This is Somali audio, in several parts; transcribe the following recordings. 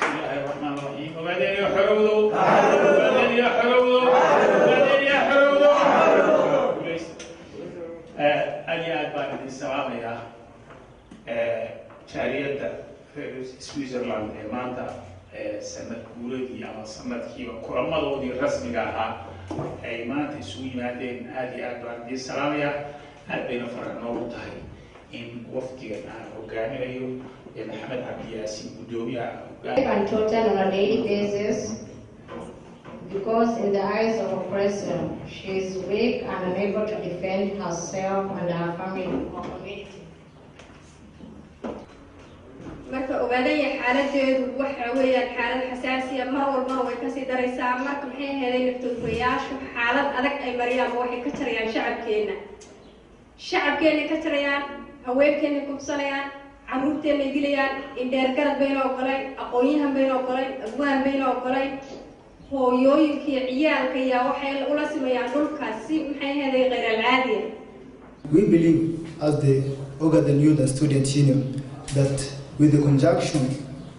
الله الرحمن الرحيم وبعدين يحرودوا وبعدين يحرودوا وبعدين يحرودوا أجي أبان السلام يا شارية سويسرلاند مانتا سنة كولدي أما سنة كي وكرما دودي رسمي لها أي مانتا سوي مادين أجي أبان السلام يا أبين فرنا وطهي إن وفدنا وكامل أيو محمد عبد ياسين بدويا. And total on a daily basis, because in the eyes of oppressor, she is weak and unable to defend herself and her family or community. marka ogaadaya xaaladeedu waxa weeyaan xaalad xasaasiya mar walba way ka sii daraysaa marka maxay heeday naftoodbayaashu xaalad adag ay mariyaan waxay ka tarayaan shacabkeena ka tarayaan haweenkeena kubsanayaan caruurteena dilayaan indheer garad bayna ogolayn aqoonyahan bayna ogolayn abwaan bayna ogolayn hooyooyinkii ciyaalka yaa waxay ula sameeyaan dhulkaasi maxay heeday qeyr caadi. We believe as the Ogaden Youth and Student Union that with the conjunction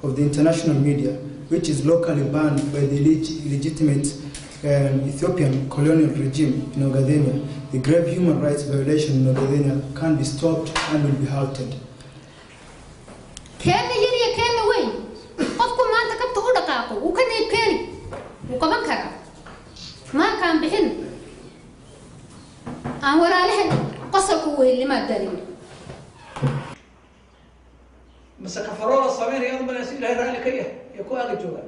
of the international media, which is locally banned by the illegitimate Ethiopian colonial regime in Ogadenia, the grave human rights violation in Ogadenia can be stopped and will be halted. كان يجري كان وين قفكم ما أنت كبت أقول دقائق وكان يبكي وكمان كرا ما كان بحن أنا ورا لهن قصك وين اللي ما دارين بس كفروا الصمير يا رب الناس إلهي رأي لكيه يكون هذا الجوع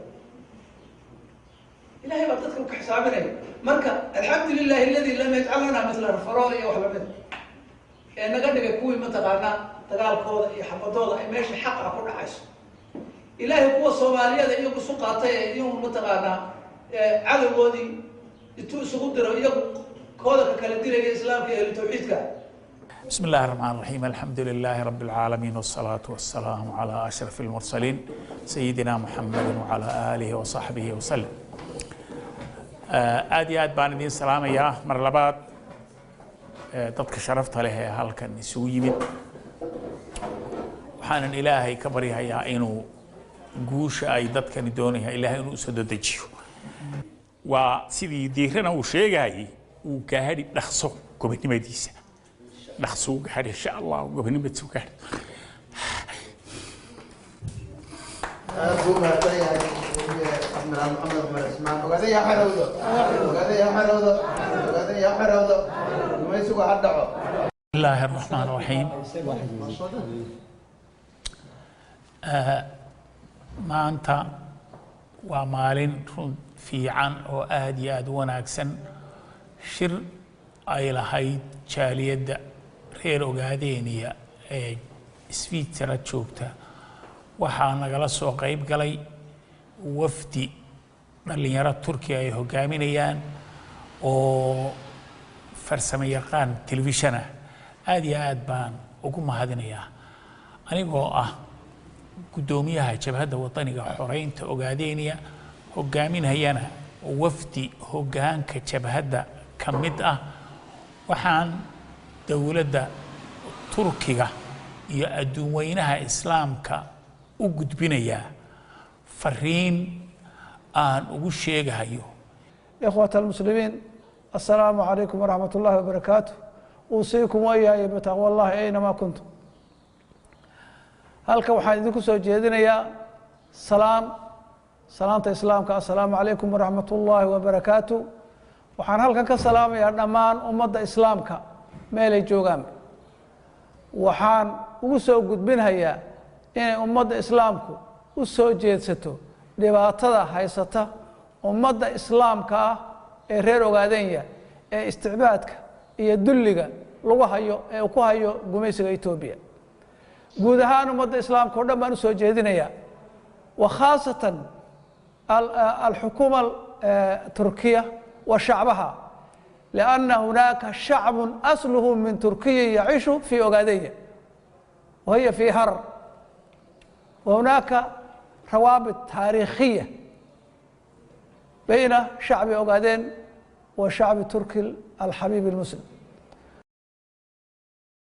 إلهي بطلتكم كحسابنا مركا الحمد لله الذي لم يجعلنا مثل الفراء وحبابنا يعني قد يكون متقارنا دقال كودا iyo xabadooda ay meesha xaq ah ku dhacayso ilaahay kuwa Soomaaliyeed iyo ku suqaatay iyo mutaqaana cadawgoodii intuu isugu diro iyo kooda kala diray islaamka iyo tawxiidka. بسم الله الرحمن الرحيم الحمد لله رب العالمين والصلاة والسلام على أشرف المرسلين سيدنا محمد وعلى آله وصحبه وسلم. آديات باندين سلام يا مرلبات dadka sharafta leh ee halkan isugu yimid waxaan ilaahay ka baryayaa inuu guusha ay dadkani doonayaan ilaahay inuu soo dejiyo waa sidii diirana uu sheegay uu gaari dhaqso gobonimadiisa dhaqso gaari insha Allah gobonimadiisa gaari بسم الله الرحمن الرحيم maanta waa maalin run fiican oo aad iyo aad u wanaagsan shir ay lahayd jaaliyadda reer Ogaadeniya ee Switzerland joogta waxaa nagala soo qayb galay wafdi dhalinyaro Turkiya ay hogaaminayaan oo farsamo yaqaan telefishan aad iyo aad baan ugu mahadinayaa anigoo ah gudoomiyaha jabhadda wadaniga xoreynta Ogaadeniya hogaaminayana wafdi hogaanka jabhadda kamid ah waxaan dawladda Turkiga iyo adduunweynaha islaamka u gudbinayaa fariin aan ugu sheegayo. إخوة المسلمين السلام عليكم ورحمة الله وبركاته أوصيكم وإياي بتقوى الله أينما كنتم. halka waxaan idinku soo jeedinayaa salaanta islaamka assalaamu calaykum waraxmatullaahi wabarakaatu waxaan halkan ka salaamayaa dhammaan ummadda islaamka meelay joogaan waxaan ugu soo gudbinayaa inay ummadda islaamku u soo jeedsato dhibaatada haysata ummadda islaamka ah ee reer Ogaadeniya ee isticbaadka iyo dulliga lagu hayo ee ku hayo gumaysiga Itoobiya guud ahaan ummadda islaamka oo dhan baan u soo jeedinayaa وخاصة الحكومة التركية وشعبها لأن هناك شعب أصله من تركيا يعيش في أوغادية وهي في هرر وهناك روابط تاريخية بين شعب أوغادين وشعب تركي الحبيب المسلم